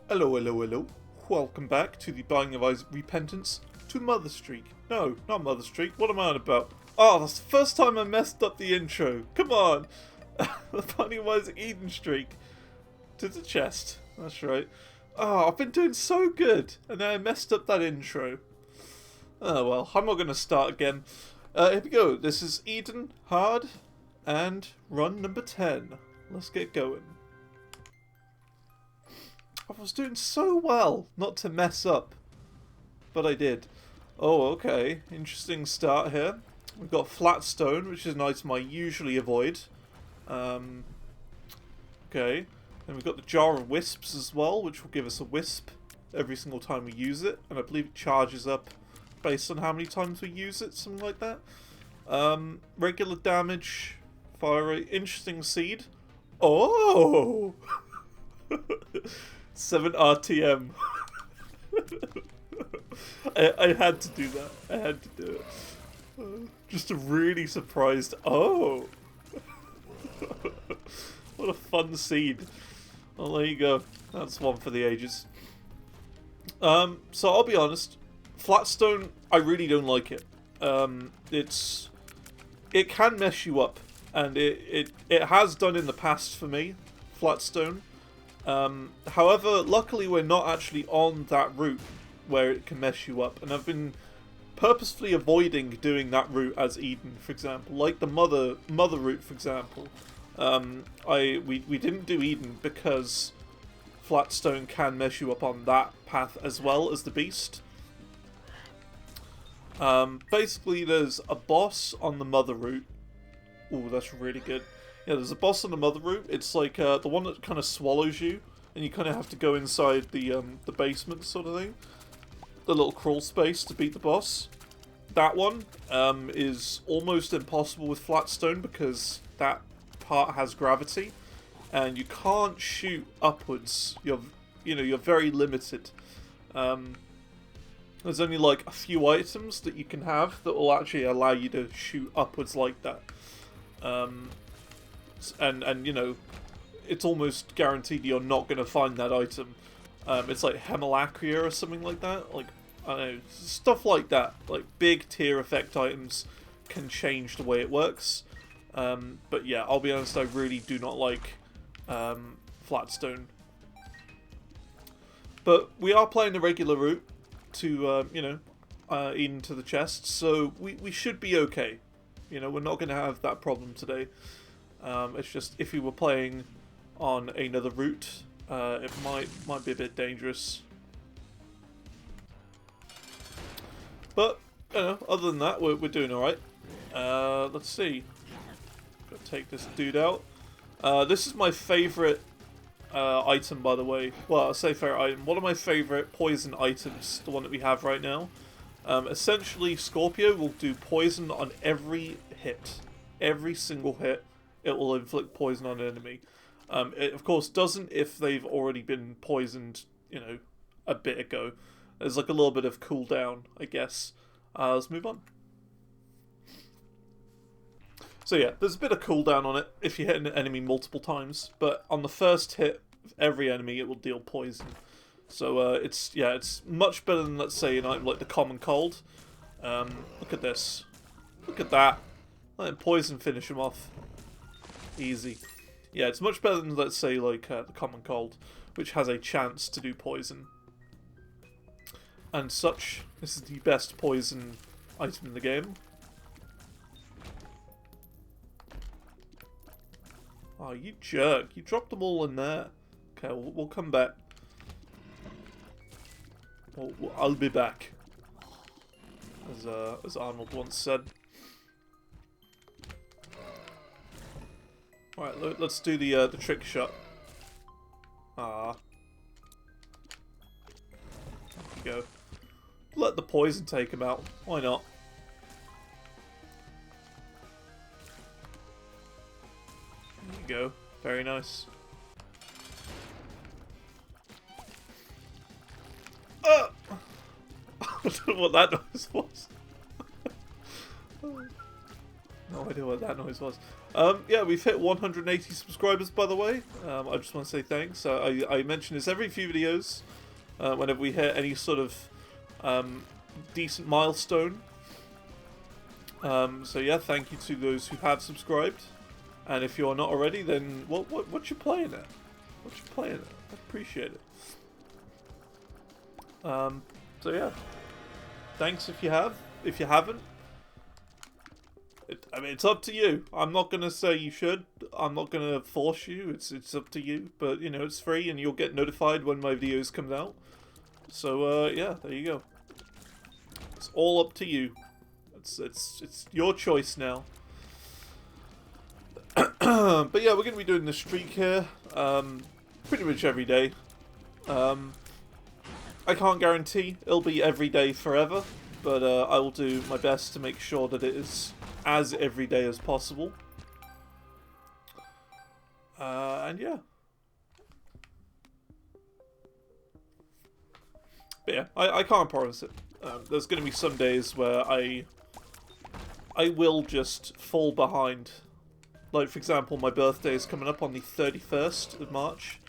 Hello, hello, hello. Welcome back to the Binding of Isaac Repentance to Mother Streak. No, not Mother Streak. What am I on about? Oh, that's the first time I messed up the intro. Come on. The Binding of Isaac Eden Streak to the chest. That's right. Oh, I've been doing so good, and then I messed up that intro. Oh well, I'm not going to start again. Here we go. This is Eden Hard and run number 10. Let's get going. I was doing so well not to mess up, but I did. Oh, okay. Interesting start here. We've got flat stone, which is an item I usually avoid. Okay. Then we've got the jar of wisps as well, which will give us a wisp every single time we use it, and I believe it charges up based on how many times we use it, something like that. Regular damage, fire rate, interesting seed. Oh! 7 RTM. I had to do that. I had to do it. Just a really surprised. Oh! What a fun seed. Well, there you go. That's one for the ages. So I'll be honest. Flatstone, I really don't like it. It can mess you up, and it has done in the past for me. Flatstone. However, luckily we're not actually on that route where it can mess you up, and I've been purposefully avoiding doing that route as Eden, for example, like the mother route, for example. We didn't do Eden because Flatstone can mess you up on that path as well as the Beast. Basically, there's a boss on the mother route. Ooh, that's really good. Yeah, there's a boss on the mother route. It's like the one that kind of swallows you, and you kind of have to go inside the basement sort of thing. The little crawl space to beat the boss. That one is almost impossible with Flatstone because that part has gravity, and you can't shoot upwards. You're very limited. There's only like a few items that you can have that will actually allow you to shoot upwards like that. And you know, it's almost guaranteed you're not going to find that item. It's like Hemolacria or something like that. Like, I don't know, stuff like that. Like, big tier effect items can change the way it works. But yeah, I'll be honest, I really do not like Flatstone. But we are playing the regular route to, Eden to the chest, so we should be okay. You know, we're not going to have that problem today. It's just if we were playing on another route, it might be a bit dangerous. But you know, other than that, we're doing all right. Let's see. Gotta take this dude out. This is my favorite item, by the way. Well, I say favorite item. One of my favorite poison items, the one that we have right now. Essentially, Scorpio will do poison on every hit. Every single hit, it will inflict poison on an enemy. It, of course, doesn't if they've already been poisoned, you know, a bit ago. There's like a little bit of cooldown, I guess. Let's move on. So yeah, there's a bit of cooldown on it if you hit an enemy multiple times, but on the first hit of every enemy, it will deal poison. So it's much better than, let's say, an item like the Common Cold. Look at this. Look at that. Let poison finish him off. Easy. Yeah, it's much better than, let's say, like the Common Cold, which has a chance to do poison. And such, this is the best poison item in the game. Oh, you jerk. You dropped them all in there. Okay, we'll come back. I'll be back. As Arnold once said. Alright, let's do the trick shot. Ah. There you go. Let the poison take him out. Why not? There you go. Very nice. I don't know what that noise was. No idea what that noise was. Yeah, we've hit 180 subscribers, by the way. I just want to say thanks. I mention this every few videos whenever we hit any sort of decent milestone. So yeah, thank you to those who have subscribed. And if you're not already, then what you playing at? What you playing at? I appreciate it. So yeah, thanks if you have. If you haven't, I mean, it's up to you. I'm not gonna say you should. I'm not gonna force you. It's up to you. But you know, it's free, and you'll get notified when my videos come out. So yeah, there you go. It's all up to you. It's your choice now. But yeah, we're gonna be doing the streak here, pretty much every day. I can't guarantee it'll be every day forever, but I will do my best to make sure that it is as every day as possible. And yeah. But yeah, I can't promise it. There's going to be some days where I will just fall behind. Like, for example, my birthday is coming up on the 31st of March,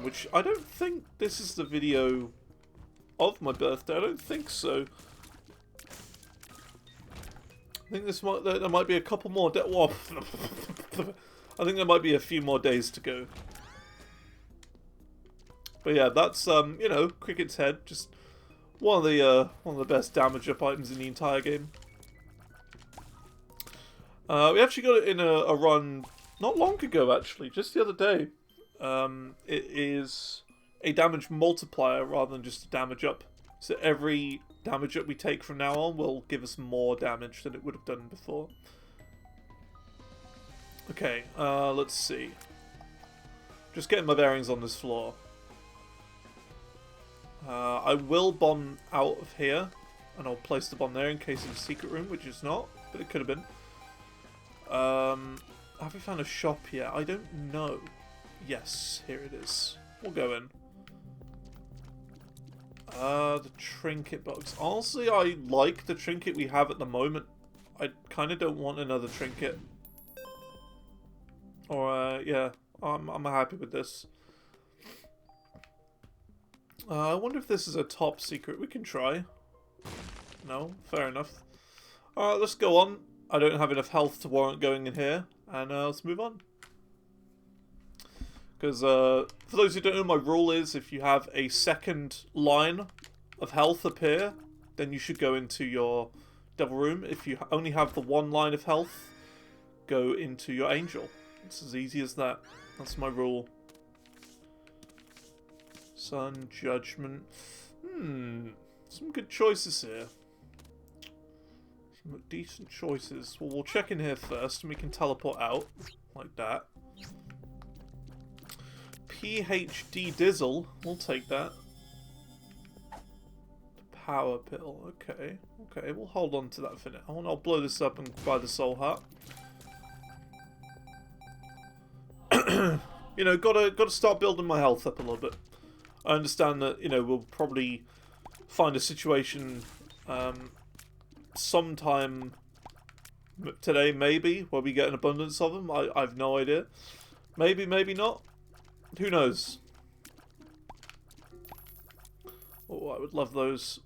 which I don't think this is the video of my birthday. I don't think so. I think there might be a couple more well, I think there might be a few more days to go. But yeah, that's you know, Cricket's Head, just one of the best damage up items in the entire game. We actually got it in a run not long ago, actually, just the other day. It is a damage multiplier rather than just a damage up. So every damage up we take from now on will give us more damage than it would have done before. Okay, let's see. Just getting my bearings on this floor. I will bomb out of here, and I'll place the bomb there in case it's a secret room, which is not, but it could have been. Have we found a shop yet? I don't know. Yes, here it is. We'll go in. The trinket box. Honestly, I like the trinket we have at the moment. I kind of don't want another trinket. Or, yeah, I'm happy with this. I wonder if this is a top secret we can try. No? Fair enough. Alright, let's go on. I don't have enough health to warrant going in here. And let's move on. Because, for those who don't know, my rule is if you have a second line of health appear, then you should go into your devil room. If you only have the one line of health, go into your angel. It's as easy as that. That's my rule. Sun, Judgment. Some good choices here. Some decent choices. Well, we'll check in here first, and we can teleport out. Like that. PhD Dizzle. We'll take that. Power Pill. Okay. Okay, we'll hold on to that for now. And I'll blow this up and buy the Soul Heart. You know, gotta start building my health up a little bit. I understand that, you know, we'll probably find a situation sometime today, maybe, where we get an abundance of them. I've no idea. Maybe, maybe not. Who knows? Oh, I would love those.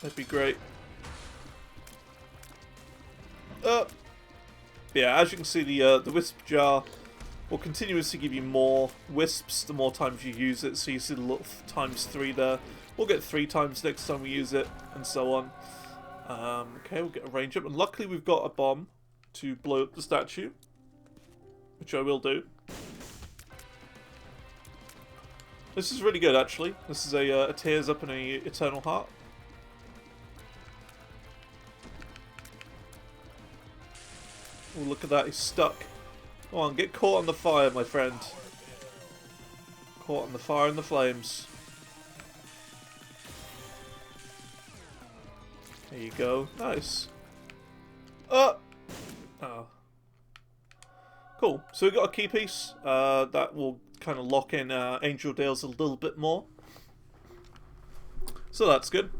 That'd be great. Yeah, as you can see, the wisp jar will continuously give you more wisps the more times you use it. So you see the little ×3 there. We'll get 3 times next time we use it, and so on. Okay, we'll get a range up. And luckily we've got a bomb to blow up the statue, which I will do. This is really good, actually. This is a Tears Up and a Eternal Heart. Oh, look at that, he's stuck. Come on, get caught on the fire, my friend. Caught on the fire and the flames. There you go. Nice. Oh! Cool. So we got a key piece. That will kind of lock in Angel Dales a little bit more. So that's good.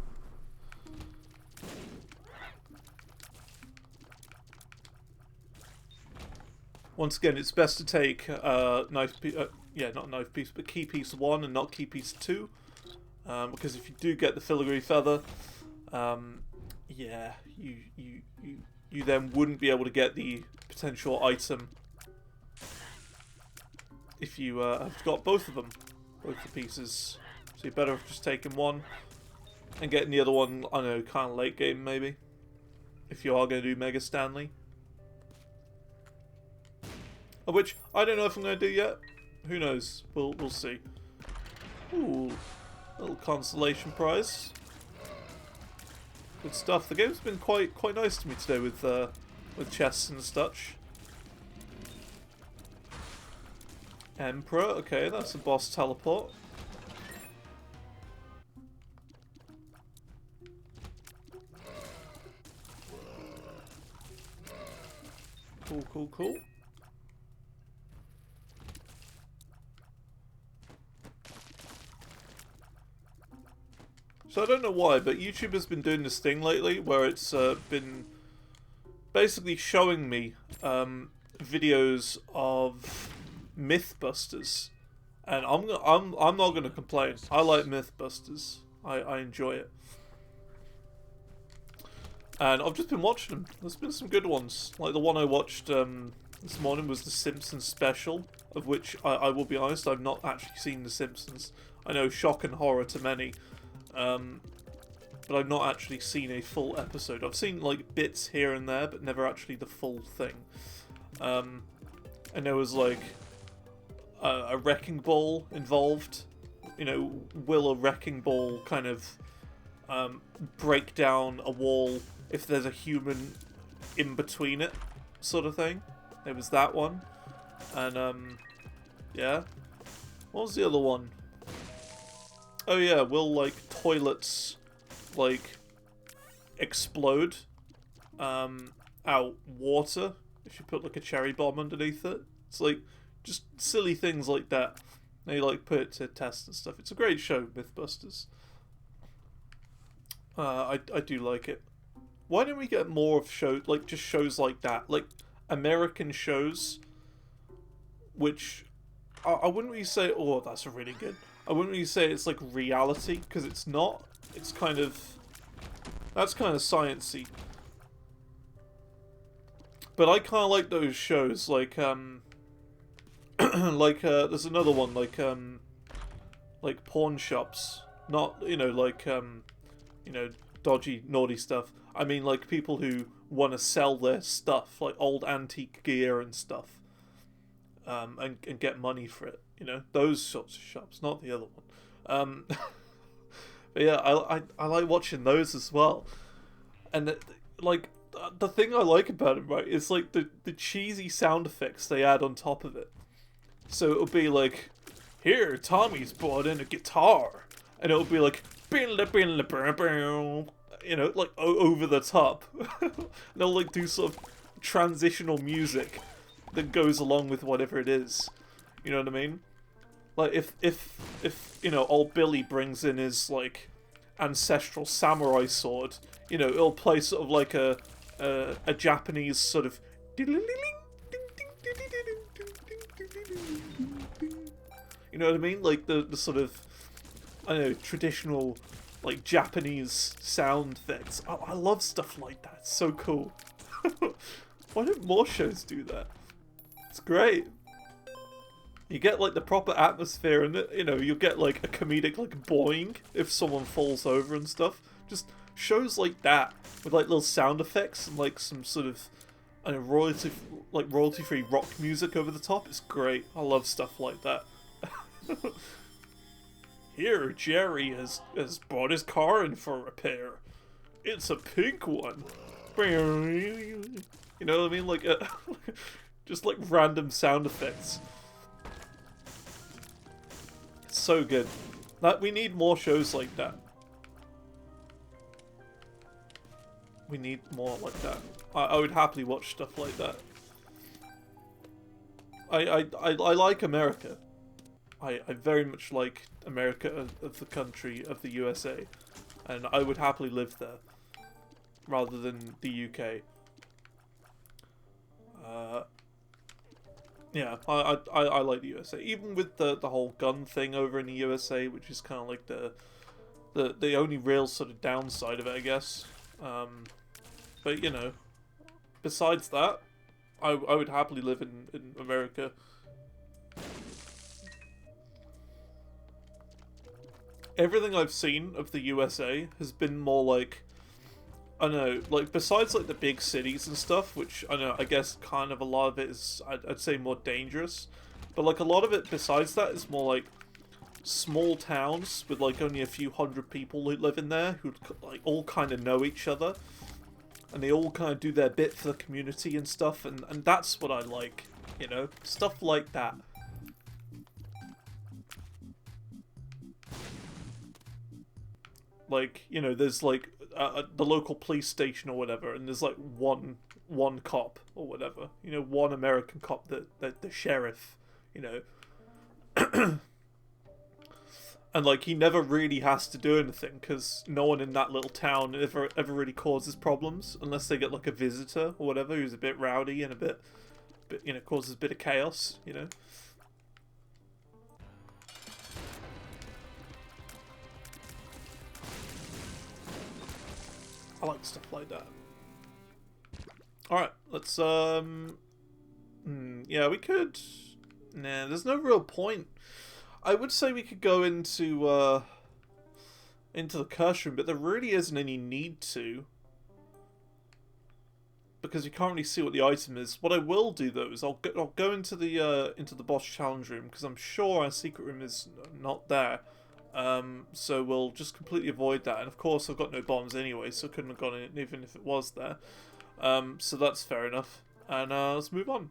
Once again, it's best to take not knife piece, but key piece 1 and not key piece 2, because if you do get the filigree feather, yeah, you then wouldn't be able to get the potential item if you have got both of them, both the pieces. So you're better off just taking one and getting the other one, I don't know, kind of late game maybe, if you are going to do Mega Stanley. Which, I don't know if I'm going to do yet. Who knows? We'll see. Ooh, little consolation prize. Good stuff. The game's been quite nice to me today with chests and such. Emperor, okay, that's a boss teleport. Cool. So I don't know why, but YouTube has been doing this thing lately where it's been basically showing me videos of Mythbusters, and I'm not gonna complain. I like Mythbusters. I enjoy it, and I've just been watching them. There's been some good ones. Like the one I watched this morning was the Simpsons special, of which I will be honest, I've not actually seen the Simpsons. I know, shock and horror to many. But I've not actually seen a full episode. I've seen like bits here and there, but never actually the full thing. And there was like a wrecking ball involved. You know, will a wrecking ball kind of break down a wall if there's a human in between it, sort of thing? There was that one, and yeah. What was the other one? Oh yeah, will like toilets like explode out water if you put like a cherry bomb underneath it? It's like just silly things like that. They like put it to test and stuff. It's a great show, Mythbusters. I do like it. Why don't we get more of shows like just shows like that, like American shows, which I wouldn't really say, oh, that's really good. I wouldn't really say it's like reality, because it's not. It's kind of... That's kind of sciencey. But I kind of like those shows, like, there's another one, like pawn shops. Not, you know, like, you know, dodgy, naughty stuff. I mean, like, people who want to sell their stuff, like old antique gear and stuff. And get money for it, you know, those sorts of shops, not the other one. But yeah, I like watching those as well, and like the thing I like about it, right, is like the cheesy sound effects they add on top of it. So it'll be like, here Tommy's brought in a guitar, and it'll be like, you know, like over the top. They'll like do sort of transitional music that goes along with whatever it is. You know what I mean? Like if you know, old Billy brings in his like ancestral samurai sword, you know, it'll play sort of like a Japanese sort of, you know what I mean? Like the sort of, I don't know, traditional like Japanese sound effects. I love stuff like that. It's so cool. Why don't more shows do that? It's great. You get like the proper atmosphere, and you know, you'll get like a comedic like boing if someone falls over and stuff. Just shows like that with like little sound effects and like some sort of, I don't know, royalty-free rock music over the top. It's great. I love stuff like that. Here, Jerry has brought his car in for repair. It's a pink one. You know what I mean? Like just like random sound effects. It's so good. That we need more shows like that. We need more like that. I would happily watch stuff like that. I like America. I very much like America of the country of the USA, and I would happily live there rather than the UK. Yeah, I like the USA, even with the whole gun thing over in the USA, which is kind of like the only real sort of downside of it, I guess. But you know, besides that, I would happily live in America. Everything I've seen of the USA has been more like, I don't know, like besides like the big cities and stuff, which I know, I guess kind of a lot of it is, I'd say more dangerous, but like a lot of it besides that is more like small towns with like only a few hundred people who live in there who like all kind of know each other, and they all kind of do their bit for the community and stuff, and that's what I like, you know, stuff like that. Like, you know, there's like the local police station or whatever, and there's like one cop or whatever, you know, one American cop, the sheriff, you know. And like he never really has to do anything because no one in that little town ever really causes problems unless they get like a visitor or whatever who's a bit rowdy and a bit you know, causes a bit of chaos, you know. I like stuff like that. Alright, let's, yeah, we could... Nah, there's no real point. I would say we could go into the curse room, but there really isn't any need to. Because you can't really see what the item is. What I will do, though, is I'll go into the boss challenge room, because I'm sure our secret room is not there. So we'll just completely avoid that. And of course I've got no bombs anyway, so I couldn't have gone in even if it was there. So that's fair enough. And let's move on.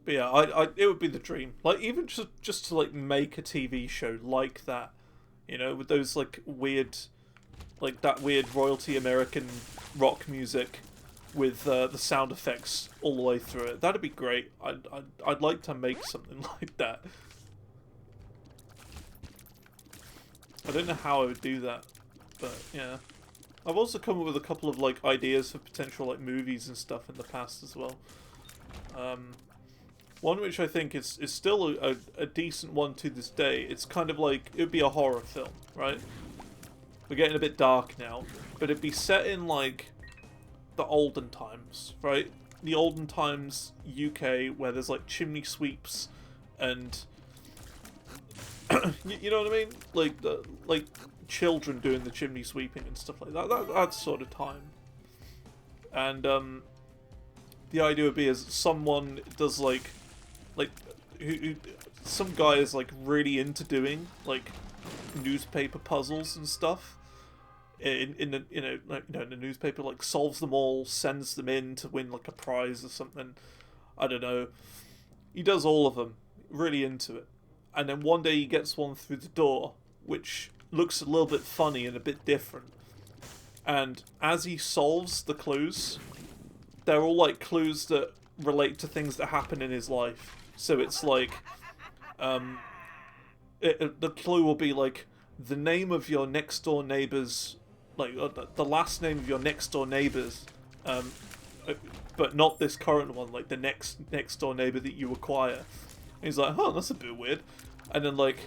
But yeah, it would be the dream. Like, even just to like make a TV show like that, you know, with those like weird, like that weird royalty American rock music with the sound effects all the way through it. That'd be great. I'd like to make something like that. I don't know how I would do that, but yeah. I've also come up with a couple of like ideas for potential like movies and stuff in the past as well. One which I think is still a decent one to this day. It's kind of like, it would be a horror film, right? We're getting a bit dark now, but it'd be set in like the olden times, right? The olden times UK, where there's like chimney sweeps and you know what I mean? Like children doing the chimney sweeping and stuff like that. That sort of time. And the idea would be is someone does like who some guy is like really into doing like newspaper puzzles and stuff. In the in the newspaper, like solves them all, sends them in to win like a prize or something. I don't know. He does all of them, really into it. And then one day he gets one through the door, which looks a little bit funny and a bit different. And as he solves the clues, they're all like clues that relate to things that happen in his life. So it's like, the clue will be like the name of your next door neighbor's, like the last name of your next door neighbor's, but not this current one, like the next door neighbor that you acquire. And he's like, huh, that's a bit weird. And then like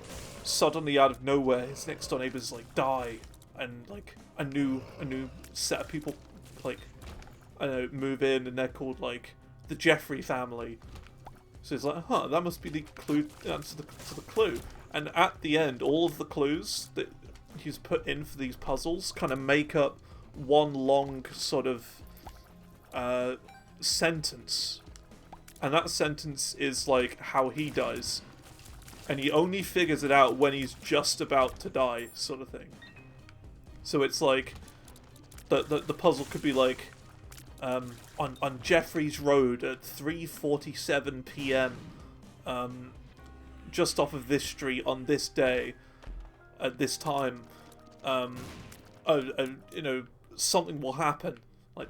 suddenly out of nowhere, his next door neighbors like die, and like a new set of people like, I don't know, move in, and they're called like the Jeffrey family. So it's like, huh, that must be the clue to the clue. And at the end, all of the clues that he's put in for these puzzles kind of make up one long sort of sentence. And that sentence is like how he dies. And he only figures it out when he's just about to die, sort of thing. So it's like, the puzzle could be like, on Jeffrey's Road at 3:47 p.m. Just off of this street on this day, at this time, you know, something will happen. Like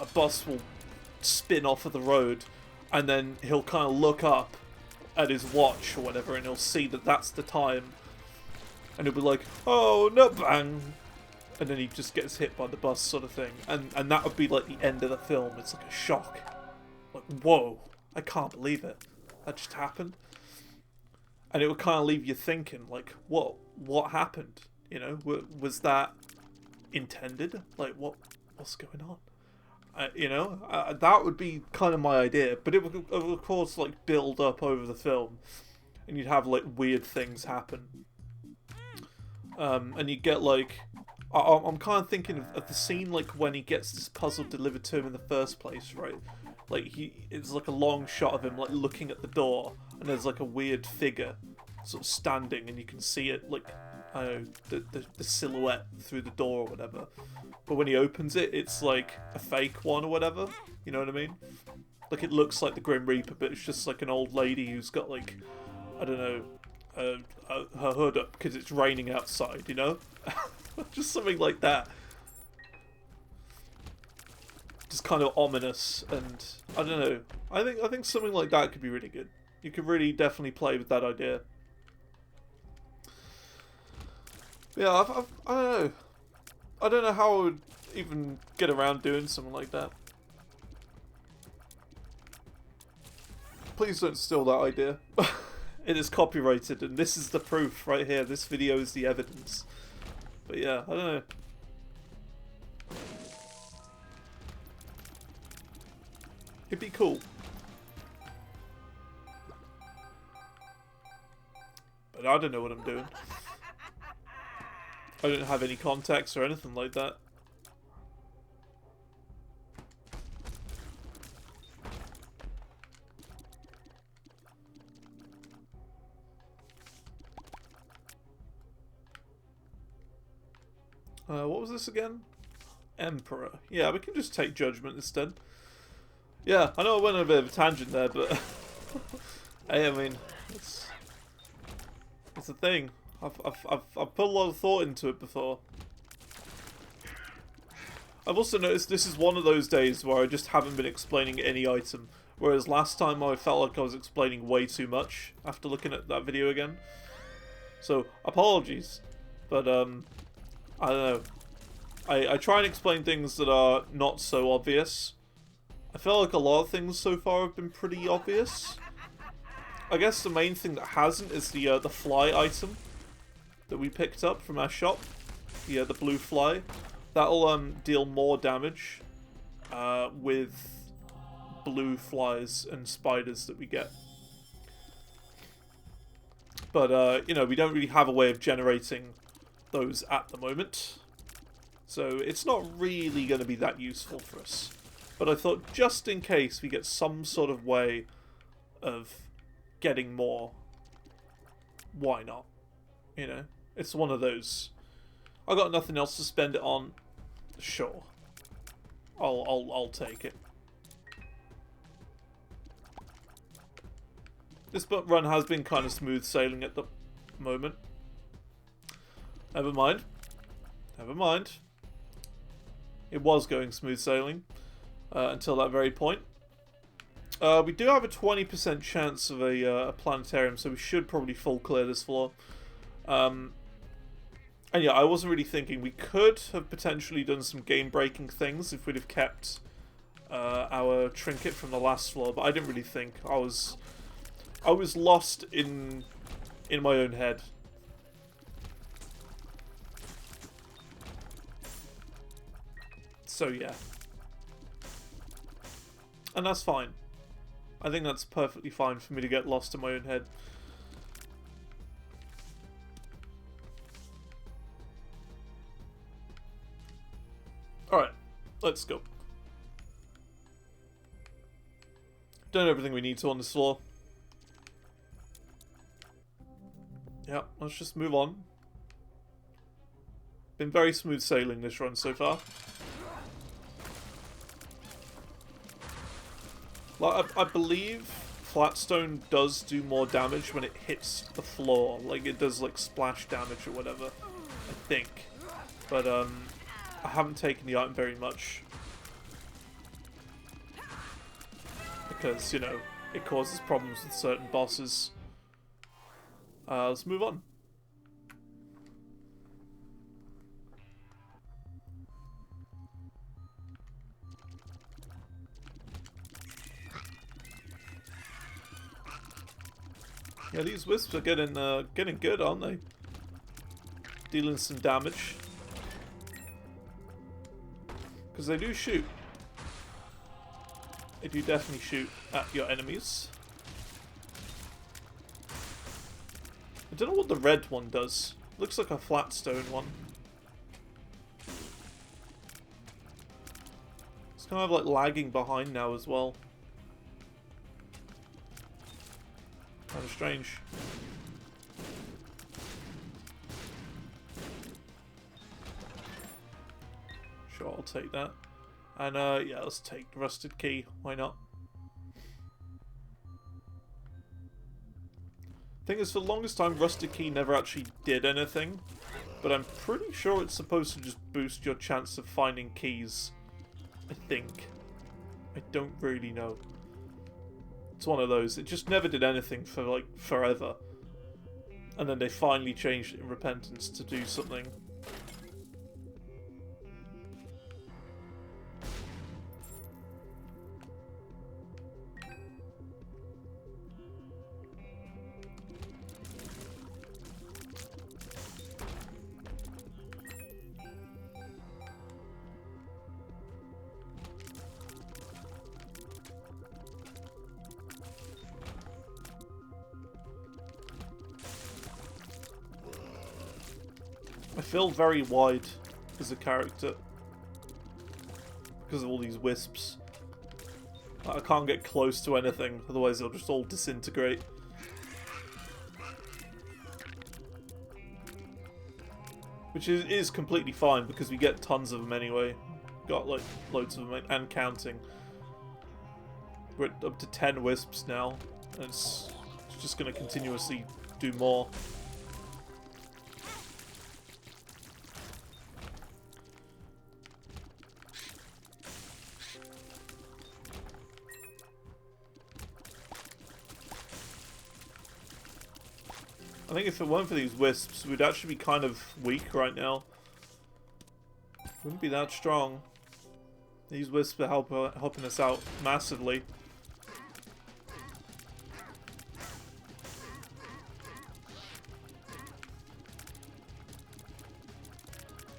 a bus will spin off of the road, and then he'll kind of look up at his watch or whatever, and he'll see that that's the time, and he'll be like, "Oh no, bang!" and then he just gets hit by the bus sort of thing. And that would be like the end of the film. It's like a shock. Like, whoa, I can't believe it. That just happened. And it would kind of leave you thinking, like, what happened? You know, was that intended? Like, what's going on? You know, that would be kind of my idea. But it would, of course, like, build up over the film. And you'd have, like, weird things happen. And you get, like... I'm kind of thinking of the scene, like, when he gets this puzzle delivered to him in the first place, right? Like, it's like a long shot of him, like, looking at the door. And there's, like, a weird figure sort of standing. And you can see it, like, I don't know, the silhouette through the door or whatever. But when he opens it, it's, like, a fake one or whatever. You know what I mean? Like, it looks like the Grim Reaper, but it's just, like, an old lady who's got, like... I don't know, her hood up because it's raining outside, you know? Just something like that. Just kind of ominous, and I don't know. I think something like that could be really good. You could really definitely play with that idea. Yeah, I don't know. I don't know how I would even get around doing something like that. Please don't steal that idea. It is copyrighted, and this is the proof right here. This video is the evidence. But yeah, I don't know. It'd be cool. But I don't know what I'm doing. I don't have any contacts or anything like that. What was this again? Emperor. Yeah, we can just take Judgment instead. Yeah, I know I went on a bit of a tangent there, but... hey, I mean, it's a thing. I've put a lot of thought into it before. I've also noticed this is one of those days where I just haven't been explaining any item. Whereas last time I felt like I was explaining way too much after looking at that video again. So, apologies. But, I don't know. I try and explain things that are not so obvious. I feel like a lot of things so far have been pretty obvious. I guess the main thing that hasn't is the fly item that we picked up from our shop. The blue fly. That'll deal more damage with blue flies and spiders that we get. But, you know, we don't really have a way of generating those at the moment. So it's not really going to be that useful for us. But I thought just in case we get some sort of way of getting more, why not? You know, it's one of those. I got nothing else to spend it on. Sure. I'll take it. This run has been kind of smooth sailing at the moment. Never mind. Never mind. It was going smooth sailing until that very point. We do have a 20% chance of a planetarium, so we should probably full clear this floor. And yeah, I wasn't really thinking. We could have potentially done some game-breaking things if we'd have kept our trinket from the last floor, but I didn't really think. I was lost in my own head. So yeah. And that's fine. I think that's perfectly fine for me to get lost in my own head. Alright, let's go. Done everything we need to on this floor. Yeah, let's just move on. Been very smooth sailing this run so far. Like, I believe Flatstone does do more damage when it hits the floor. Like, it does, like, splash damage or whatever. I think. But, I haven't taken the item very much. Because, you know, it causes problems with certain bosses. Let's move on. Yeah, these wisps are getting good, aren't they? Dealing some damage. Because they do shoot. They do definitely shoot at your enemies. I don't know what the red one does. Looks like a flat stone one. It's kind of like lagging behind now as well. Kind of strange. Sure, I'll take that. And yeah, let's take the rusted key. Why not? Thing is, for the longest time, rusted key never actually did anything. But I'm pretty sure it's supposed to just boost your chance of finding keys. I think. I don't really know. It's one of those. It just never did anything for, like, forever. And then they finally changed it in Repentance to do something. I feel very wide as a character because of all these wisps. I can't get close to anything, otherwise they'll just all disintegrate. Which is completely fine because we get tons of them anyway. Got like loads of them and counting. We're up to 10 wisps now, and it's just going to continuously do more. I think if it weren't for these wisps, we'd actually be kind of weak right now. Wouldn't be that strong. These wisps are helping us out massively.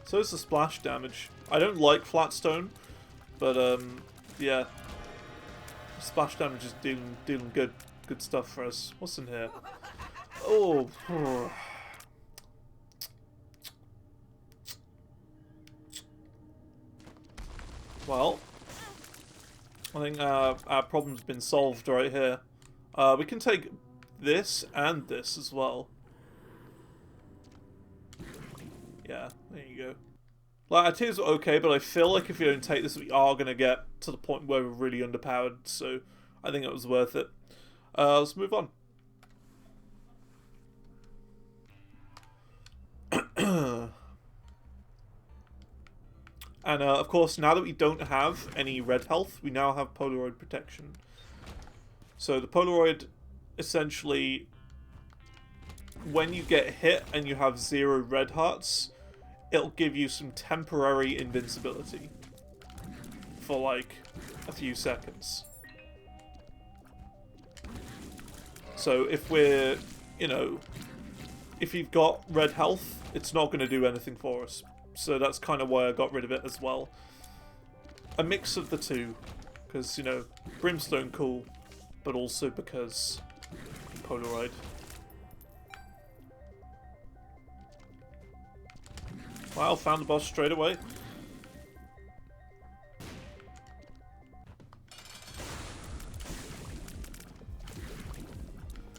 So is the splash damage. I don't like flat stone, but yeah, splash damage is dealing good stuff for us. What's in here? Oh. Well, I think our problem's been solved right here. We can take this and this as well. Yeah, there you go. Like, it is okay, but I feel like if you don't take this, we are going to get to the point where we're really underpowered, so I think it was worth it. Let's move on. And of course, now that we don't have any red health, we now have Polaroid protection. So the Polaroid, essentially, when you get hit and you have 0 red hearts, it'll give you some temporary invincibility for like a few seconds. So if we're, you know, if you've got red health, it's not going to do anything for us. So that's kind of why I got rid of it as well. A mix of the two. Because, you know, Brimstone cool, but also because Polaroid. Wow, found the boss straight away.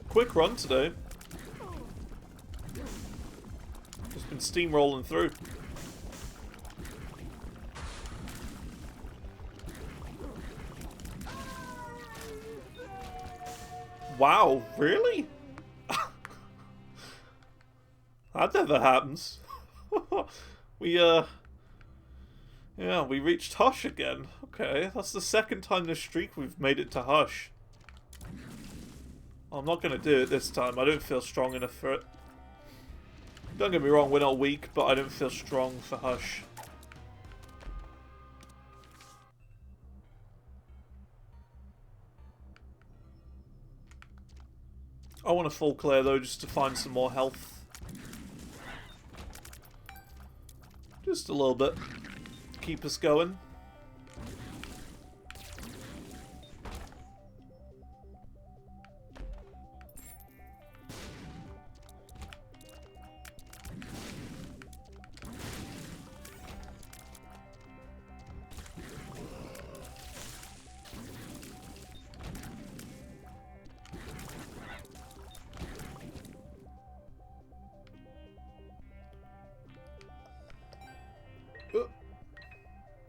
Quick run today. Just been steamrolling through. Wow, really? That never happens. Yeah, we reached Hush again. Okay, that's the second time this streak we've made it to Hush. I'm not going to do it this time. I don't feel strong enough for it. Don't get me wrong, we're not weak, but I don't feel strong for Hush. I want to full clear though, just to find some more health. Just a little bit. Keep us going.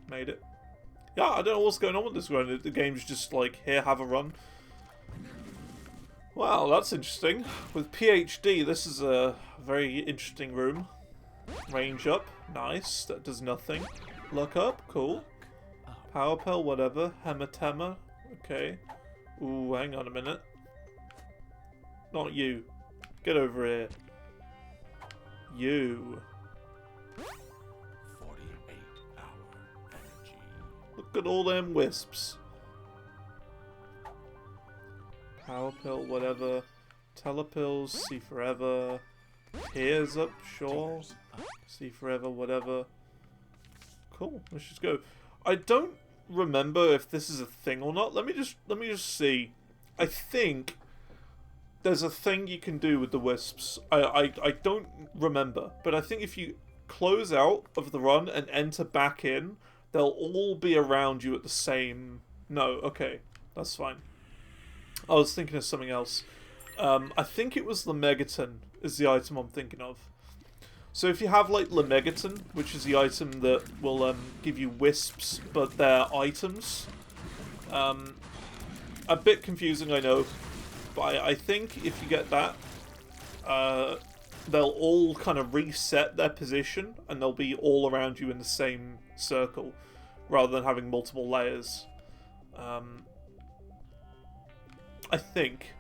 Made it. Yeah, I don't know what's going on with this run. The game's just like, here, have a run. Wow, that's interesting. With PhD, this is a very interesting room. Range up, nice. That does nothing. Look up, cool. Power pill, whatever. Hematema, okay. Ooh, hang on a minute. Not you. Get over here. You. Look at all them wisps. Power pill, whatever. Telepills, see forever. Tears up, sure. See forever, whatever. Cool, let's just go. I don't remember if this is a thing or not. Let me just see. I think there's a thing you can do with the wisps. I don't remember, but I think if you close out of the run and enter back in, they'll all be around you at the same... No, okay. That's fine. I was thinking of something else. I think it was Lemegeton is the item I'm thinking of. So if you have, like, Lemegeton, which is the item that will give you wisps, but they're items. A bit confusing, I know. But I think if you get that, they'll all kind of reset their position, and they'll be all around you in the same circle, rather than having multiple layers. I think.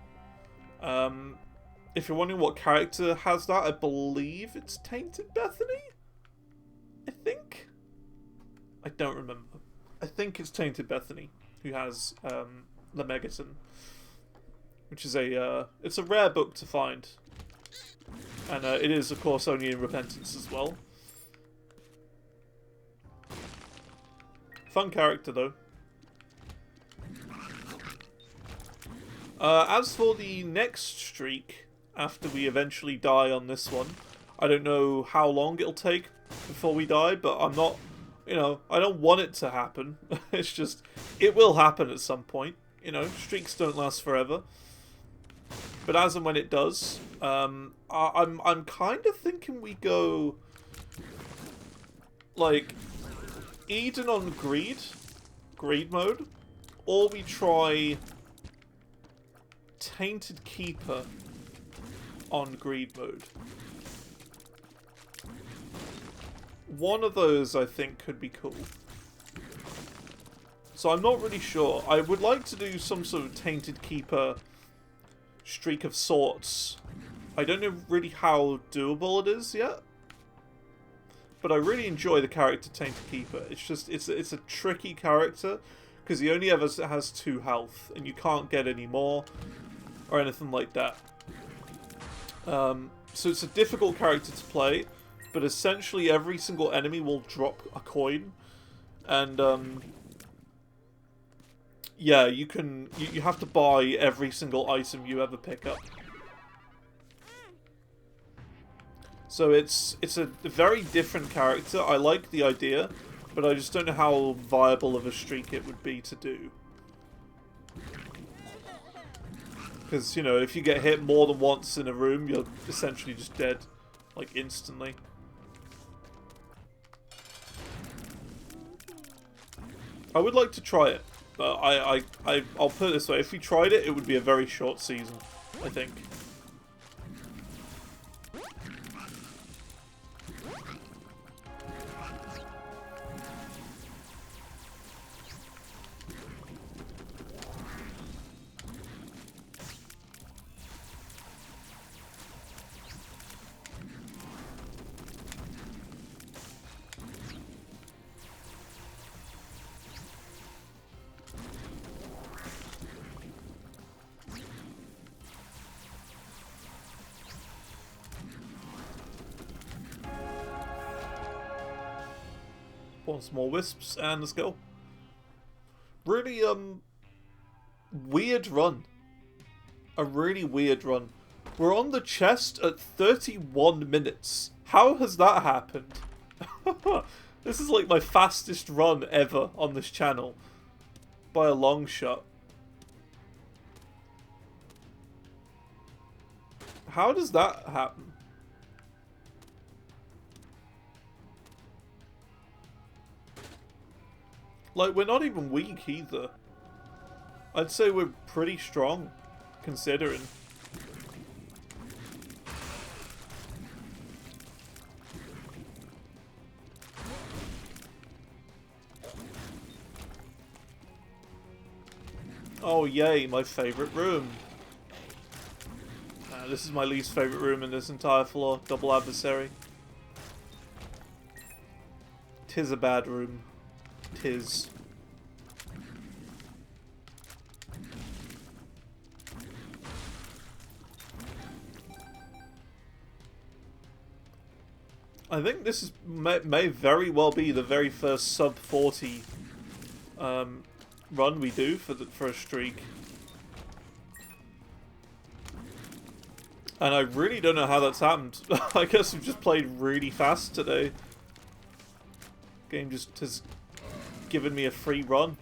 If you're wondering what character has that, I believe it's Tainted Bethany? I think? I don't remember. I think it's Tainted Bethany who has Lemegeton. Which is it's a rare book to find. And it is, of course, only in Repentance as well. Fun character, though. As for the next streak, after we eventually die on this one, I don't know how long it'll take before we die, but I'm not, you know, I don't want it to happen. It's just, it will happen at some point. You know, streaks don't last forever. But as and when it does, I'm kind of thinking we go, like, Eden on greed mode, or we try Tainted Keeper on greed mode. One of those I think could be cool. So I'm not really sure. I would like to do some sort of Tainted Keeper streak of sorts. I don't know really how doable it is yet. But I really enjoy the character Tainted Keeper. It's just, it's a tricky character, because he only ever has 2 health, and you can't get any more, or anything like that. So it's a difficult character to play, but essentially every single enemy will drop a coin, and yeah, you have to buy every single item you ever pick up. So it's a very different character. I like the idea, but I just don't know how viable of a streak it would be to do. Because, you know, if you get hit more than once in a room, you're essentially just dead, like, instantly. I would like to try it, but I'll put it this way, if we tried it, it would be a very short season, I think. Sure, some more wisps, and let's go. Really, weird run. A really weird run. We're on the chest at 31 minutes. How has that happened? This is like my fastest run ever on this channel. By a long shot. How does that happen? Like, we're not even weak either. I'd say we're pretty strong, considering. Oh yay, my favourite room. This is my least favourite room in this entire floor. Double adversary. Tis a bad room. Tis. I think this is may very well be the very first sub 40 run we do for a streak. And I really don't know how that's happened. I guess we've just played really fast today. Game just has given me a free run.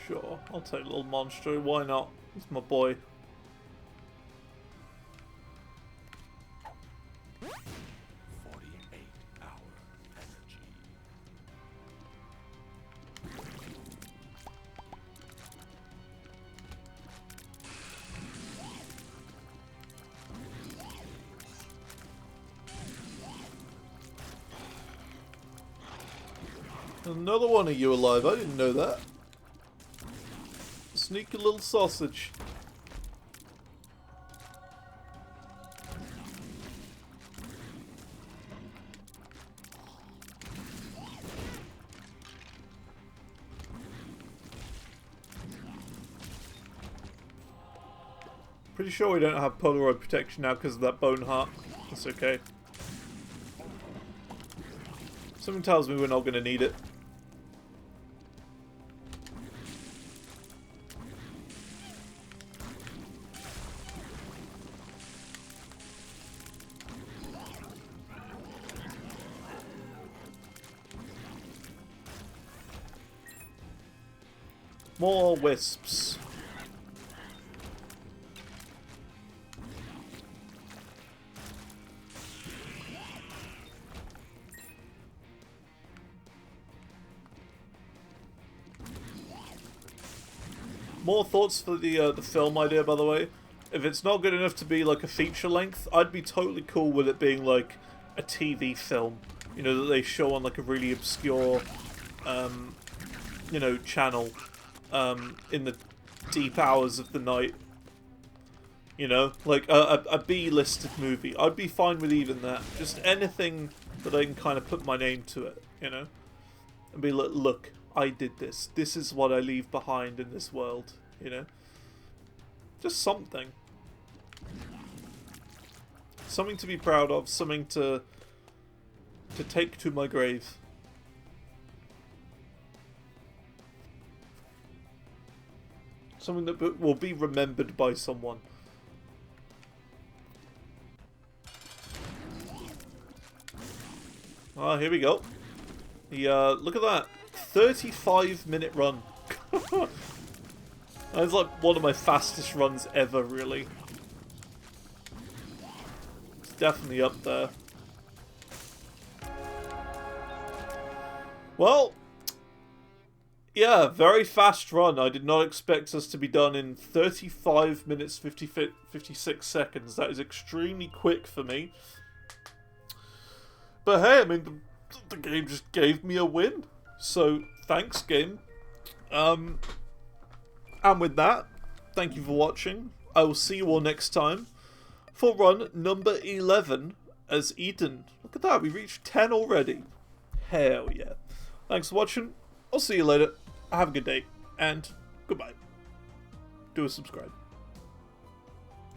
Sure, I'll take little monster, why not? He's my boy. Another one of you alive, I didn't know that. Sneaky little sausage. Pretty sure we don't have Polaroid protection now because of that bone heart. That's okay. Something tells me we're not going to need it. More wisps. More thoughts for the film idea, by the way. If it's not good enough to be like a feature length, I'd be totally cool with it being like a TV film. You know, that they show on like a really obscure, you know, channel. In the deep hours of the night, you know, like a B-listed movie. I'd be fine with even that. Just anything that I can kind of put my name to it, you know, and be like, look, I did this. This is what I leave behind in this world, you know. Just something. Something to be proud of. Something to take to my grave. Something that will be remembered by someone. Ah, here we go. Look at that. 35-minute run. That's like one of my fastest runs ever, really. It's definitely up there. Well, yeah, very fast run. I did not expect us to be done in 35 minutes 56 seconds. That is extremely quick for me. But hey, I mean, the game just gave me a win. So, thanks, game. And with that, thank you for watching. I will see you all next time for run number 11 as Eden. Look at that, we reached 10 already. Hell yeah. Thanks for watching. I'll see you later. Have a good day, and goodbye. Do a subscribe.